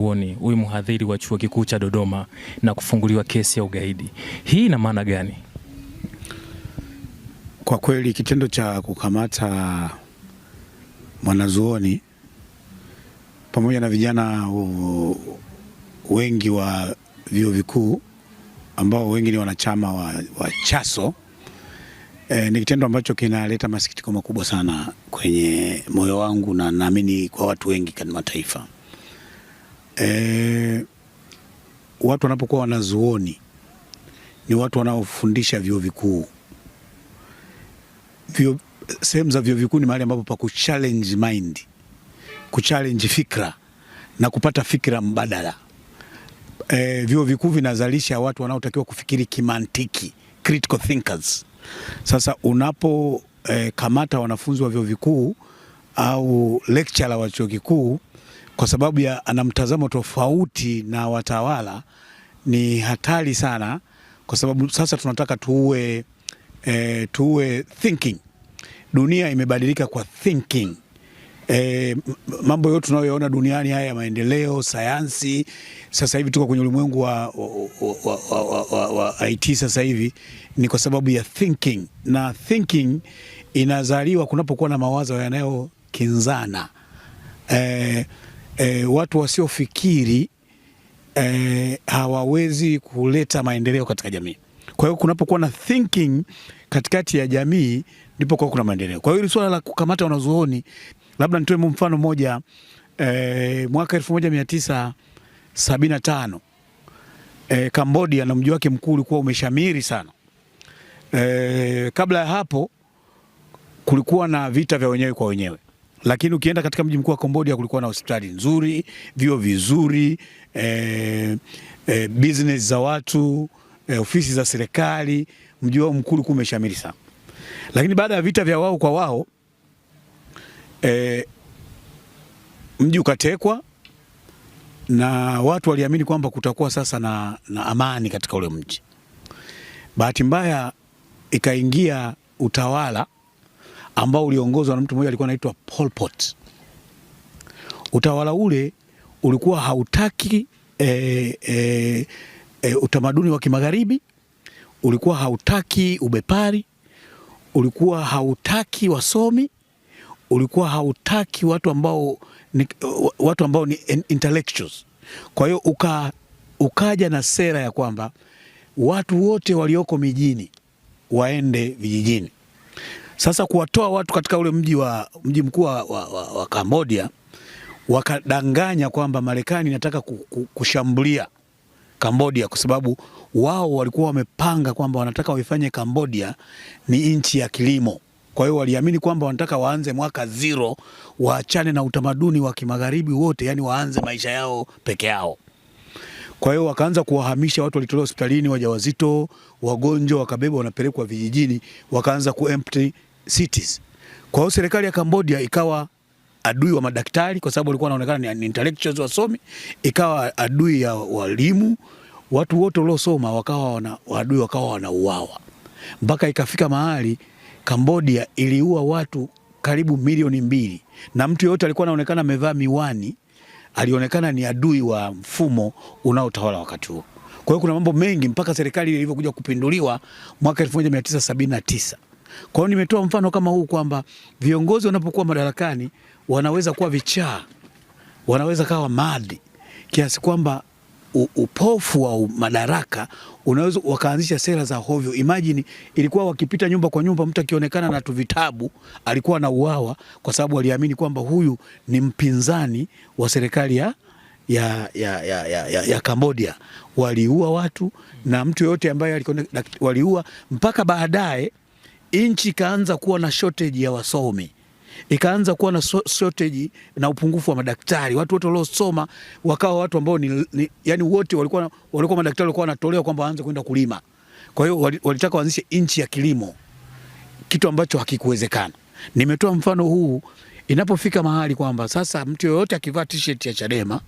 Huyu mhadhiri wa Chuo Kikuu cha Dodoma na kufunguliwa kesi ya ugaidi. Hii ina maana gani? Kwa kweli kitendo cha kukamata mwanazuoni pamoja na vijana wengi wa vyuo vikuu ambao wengi ni wanachama wa CHASO ni kitendo ambacho kinaleta masikitiko makubwa sana kwenye moyo wangu na naamini kwa watu wengi katika mataifa. Watu wanapokuwa wanazuoni ni watu wanaofundisha vyuo vikuu. Sehemu za vyuo vikuu ni mahali ambapo pa kuchallenge mind, kuchallenge fikra na kupata fikra mbadala. Vyuo vikuu vinazalisha watu wanaotakiwa kufikiri kimantiki, critical thinkers. Sasa unapo kamata wanafunzi wa vyuo vikuu au lecturer wa chuo kikuu kwa sababu ya ana mtazamo tofauti na watawala, ni hatari sana, kwa sababu sasa tunataka tuwe thinking. Dunia imebadilika kwa thinking. Mambo yote tunayoona duniani haya, maendeleo, sayansi, sasa hivi tuko kwenye ulimwengu wa IT sasa hivi ni kwa sababu ya thinking, na thinking inazaliwa kunapokuwa na mawazo yanayokinzana. Watu wasiofikiri hawawezi kuleta maendeleo katika jamii. Kwa hiyo kunapokuwa na thinking katikati ya jamii ndipo kwa kuna maendeleo. Kwa hiyo swala la kukamata wanazuoni, labda nitoe mfano mmoja. Mwaka 1975 Cambodia na mji wake mkuu ulikuwa umeshamiri sana. Kabla ya hapo kulikuwa na vita vya wenyewe kwa wenyewe, lakini ukienda katika mji mkuu wa Cambodia kulikuwa na hospitali nzuri, vyuo vizuri, business za watu, ofisi za serikali. Mji wao mkuu ulikuwa umeshamiri sana. Lakini baada ya vita vya wao kwa wao, mji ukatekwa na watu waliamini kwamba kutakuwa sasa na amani katika ule mji. Bahati mbaya ikaingia utawala ambao uliongozwa na mtu mmoja alikuwa anaitwa Pol Pot. Utawala ule ulikuwa hautaki utamaduni wa kimagharibi, ulikuwa hautaki ubepari, ulikuwa hautaki wasomi, ulikuwa hautaki watu ambao ni intellectuals. Kwa hiyo ukaja na sera ya kwamba watu wote walioko mijini waende vijijini. Sasa kuwatoa watu katika ule mji mkuu wa Cambodia, wakadanganya kwamba Marekani inataka kushambulia Cambodia kwa sababu wao walikuwa wamepanga kwamba wanataka waifanye Cambodia ni nchi ya kilimo. Kwa hiyo waliamini kwamba wanataka waanze mwaka zero, waachane na utamaduni wa kimagharibi wote, yani waanze maisha yao peke yao. Kwa hiyo wakaanza kuwahamisha watu, walitolewa hospitalini, wajawazito, wagonjwa wakabebwa wanapelekwa vijijini, wakaanza empty cities. Kwa hiyo serikali ya Cambodia ikawa adui wa madaktari kwa sababu walikuwa wanaonekana ni intellectuals wasomi, ikawa adui ya walimu, watu wote waliosoma wakawa wanauawa. Mpaka ikafika mahali Cambodia iliua watu karibu milioni 2, na mtu yote alikuwa anaonekana amevaa miwani alionekana ni adui wa mfumo unaotawala wakati huo. Kwa hiyo kuna mambo mengi mpaka serikali ilivyokuja kupinduliwa mwaka 1979. Kwa hiyo nimetoa mfano kama huu kwamba viongozi wanapokuwa madarakani wanaweza kuwa vichaa, wanaweza kawa madi, kiasi kwamba upofu wa madaraka unaweza wakaanzisha sera za hovyo. Imagine ilikuwa wakipita nyumba kwa nyumba, mtu akionekana na tu vitabu alikuwa na uawa kwa sababu waliamini kwamba huyu ni mpinzani wa serikali ya Cambodia. Waliua watu na mtu yote ambaye waliua, mpaka baadaye nchi ikaanza kuwa na shortage ya wasomi, ikaanza kuwa na shortage na upungufu wa madaktari. Watu wote waliosoma wakawa watu ambao yani wote walikuwa madaktari, walikuwa wanatolewa kwamba waanze kwenda kulima. Kwa hiyo walitaka waanzishe nchi ya kilimo, kitu ambacho hakikuwezekana. Nimetoa mfano huu inapofika mahali kwamba sasa mtu yoyote akivaa t-shirt ya Chadema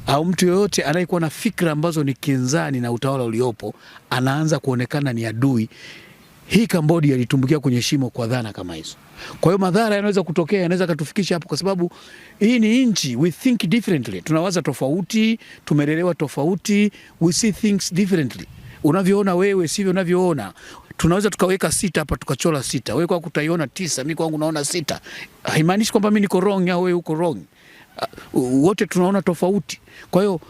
au mtu yoyote anayekuwa na fikra ambazo ni kinzani na utawala uliopo anaanza kuonekana ni adui. hii Cambodia ilitumbukia kwenye shimo kwa dhana kama hizo. Kwa hiyo madhara yanaweza kutokea, yanaweza katufikisha hapo, kwa sababu hii ni nchi, we think differently, tunawaza tofauti, tumelelewa tofauti, we see things differently. Unavyoona wewe sivyo unavyoona. Tunaweza tukaweka 6 hapa tukachora 6. Wewe kwako utaiona 9, mimi kwangu naona 6. Haimaanishi kwamba mimi niko wrong au wewe uko wrong. Wote tunaona tofauti. Kwa hiyo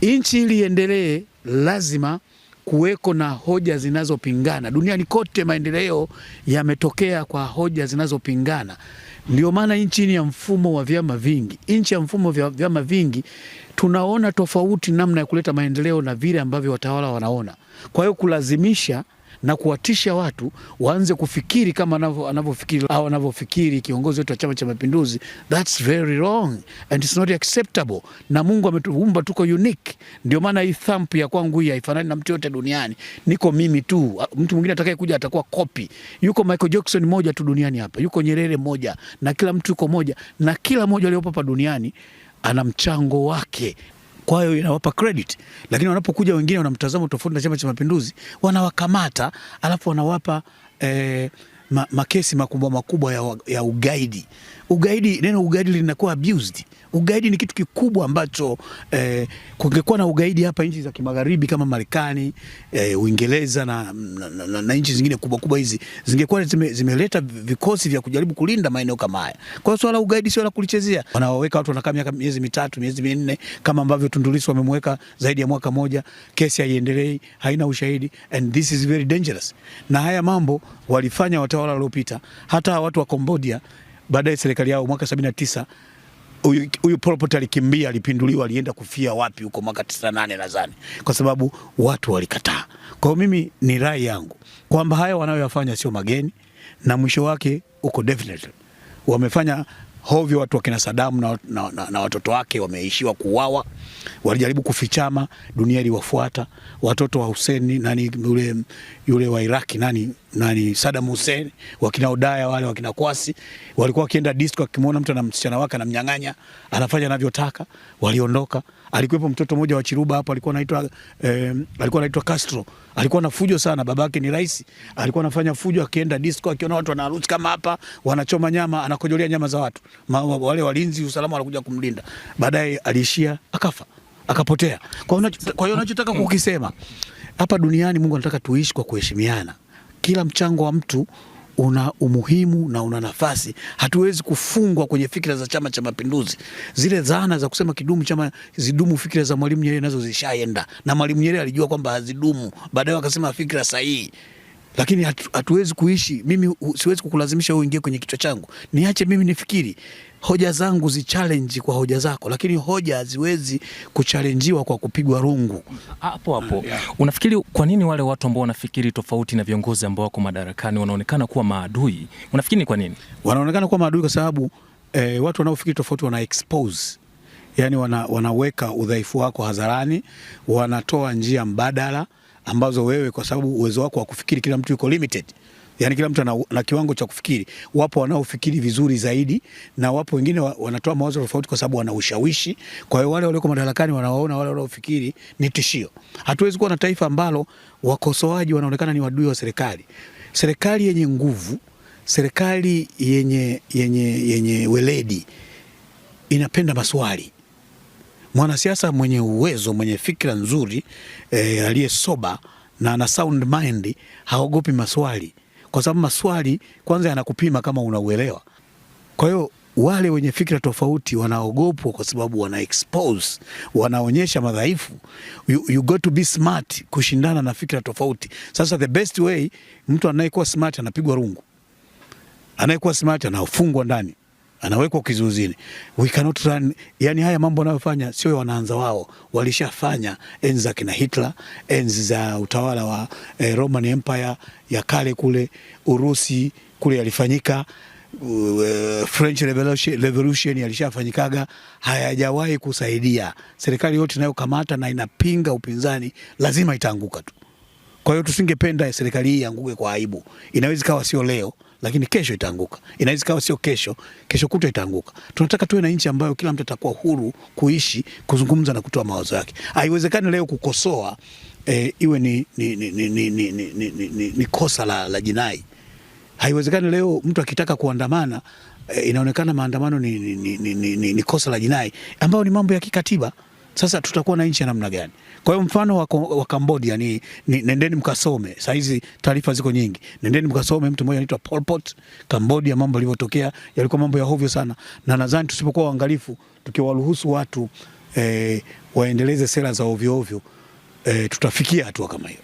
nchi ili iendelee lazima kuweko na hoja zinazopingana. Duniani kote maendeleo yametokea kwa hoja zinazopingana. Ndio maana nchi ya mfumo wa vyama vingi, nchi ya mfumo wa vyama vingi, tunaona tofauti namna ya kuleta maendeleo na vile ambavyo watawala wanaona. Kwa hiyo kulazimisha na kuwatisha watu waanze kufikiri kama anavyofikiri au anavyofikiri kiongozi wetu wa Chama cha Mapinduzi, that's very wrong and it's not acceptable. Na Mungu ametuumba tuko unique. Ndio maana hii thumb ya kwangu hii haifanani na mtu yote duniani. Niko mimi tu. Mtu mwingine atakayekuja atakuwa copy. Yuko Michael Jackson moja tu duniani hapa. Yuko Nyerere moja, na kila mtu yuko moja, na kila mmoja aliyopo hapa duniani ana mchango wake. Kwa hiyo inawapa credit, lakini wanapokuja wengine wana mtazamo tofauti na Chama cha Mapinduzi, wanawakamata alafu wanawapa makesi makubwa ya ugaidi. Ugaidi, neno ugaidi linakuwa abused. Ugaidi ni kitu kikubwa ambacho kungekuwa na ugaidi hapa nchi za kimagharibi kama Marekani, Uingereza na nchi zingine kubwa hizi zingekuwa zimeleta vikosi vya kujaribu kulinda maeneo kama haya. Kwa hiyo swala ugaidi sio la kulichezea. Wanaweka watu wanakaa miezi 3, miezi 4, kama ambavyo Tundu Lissu wamemweka zaidi ya mwaka moja, kesi haiendelei, haina ushahidi, and this is very dangerous. Na haya mambo walifanya watawala waliopita. Hata watu wa Cambodia baadaye serikali yao mwaka 79, huyu Pol Pot alikimbia, alipinduliwa, alienda kufia wapi huko mwaka 98 nadhani, kwa sababu watu walikataa. Kwa hiyo mimi ni rai yangu kwamba haya wanayoyafanya sio mageni, na mwisho wake uko definitely. Wamefanya hovyo watu wakina Saddam na watoto wake wameishiwa kuuawa. Walijaribu kufichama, dunia iliwafuata. Watoto wa Hussein, yule wa Iraki, Saddam Hussein, wakina Odaya wale, wakina Kwasi, walikuwa wakienda disco, akimwona mtu na msichana wake anamnyang'anya, anafanya anavyotaka, waliondoka. Alikuwepo mtoto mmoja wa Chiruba hapo, alikuwa anaitwa Castro. Alikuwa na fujo sana, babake ni rais. Alikuwa anafanya fujo, akienda disco, akiona watu wanaruhusu kama hapa, wanachoma nyama, anakojolea nyama za watu. Wale walinzi usalama wanakuja kumlinda. Baadaye aliishia akafa, akapotea. Kwa hiyo unachotaka kukisema hapa duniani, Mungu anataka tuishi kwa kuheshimiana. Kila mchango wa mtu una umuhimu na una nafasi. Hatuwezi kufungwa kwenye fikra za Chama cha Mapinduzi. Zile dhana za kusema zidumu fikra za Mwalimu Nyerere nazo zishaenda. Na Mwalimu Nyerere alijua kwamba hazidumu. Baadaye akasema fikra sahihi. Lakini hatuwezi kuishi. Mimi siwezi kukulazimisha wewe uingie kwenye kichwa changu. Niache mimi nifikiri. Hoja zangu challenge kwa hoja zako, lakini hoja haziwezi kuchallenjiwa kwa kupigwa rungu. Hapo unafikiri kwa nini wale watu ambao wanafikiri tofauti na viongozi ambao wako madarakani wanaonekana kuwa maadui? Unafikiri ni kwa nini wanaonekana kuwa maadui? Kwa sababu watu wanaofikiri tofauti wana expose, yani wanaweka udhaifu wako hadharani, wanatoa njia mbadala ambazo wewe, kwa sababu uwezo wako wa kufikiri, kila mtu yuko limited. Yani kila mtu ana kiwango cha kufikiri. Wapo wanaofikiri vizuri zaidi, na wapo wengine wanatoa mawazo tofauti kwa sababu wana ushawishi. Kwa hiyo wale walioko madarakani wanawaona wale wanaofikiri ni tishio. Hatuwezi kuwa na taifa ambalo wakosoaji wanaonekana ni wadui wa serikali. Serikali yenye nguvu, serikali yenye weledi inapenda maswali. Mwanasiasa mwenye uwezo, mwenye fikra nzuri, aliye soba na ana sound mind, haogopi maswali. Kwa sababu maswali kwanza yanakupima kama unauelewa. Kwa hiyo wale wenye fikra tofauti wanaogopwa kwa sababu wana expose, wanaonyesha madhaifu. You got to be smart kushindana na fikra tofauti. Sasa the best way, mtu anayekuwa smart anapigwa rungu. Anayekuwa smart anafungwa ndani, anawekwa kizuizini. We cannot run. Yani haya mambo wanayofanya sio wanaanza wao, walishafanya enzi za kina Hitler, enzi za utawala wa Roman Empire ya kale kule Urusi kule yalifanyika. French Revolution yalishafanyikaga, hayajawahi kusaidia. Serikali yote inayokamata na inapinga upinzani lazima itaanguka tu. Kwa hiyo tusingependa serikali hii ianguke kwa aibu. Inaweza kawa sio leo, lakini kesho itaanguka. Inaweza kawa sio kesho, kesho kutwa itaanguka. Tunataka tuwe na nchi ambayo kila mtu atakuwa huru kuishi, kuzungumza na kutoa mawazo yake. Haiwezekani leo kukosoa iwe ni kosa la jinai. Haiwezekani leo mtu akitaka kuandamana inaonekana maandamano ni kosa la jinai, ambayo ni mambo ya kikatiba. Sasa tutakuwa na nchi ya namna gani? Kwa hiyo mfano wa Cambodia ni nendeni mkasome. Sasa hizi taarifa ziko nyingi. Nendeni mkasome mtu mmoja anaitwa Pol Pot. Cambodia mambo yalivyotokea yalikuwa mambo ya hovyo sana, na nadhani tusipokuwa waangalifu, tukiwaruhusu watu waendeleze sera za ovyo ovyo, tutafikia hatua kama hiyo.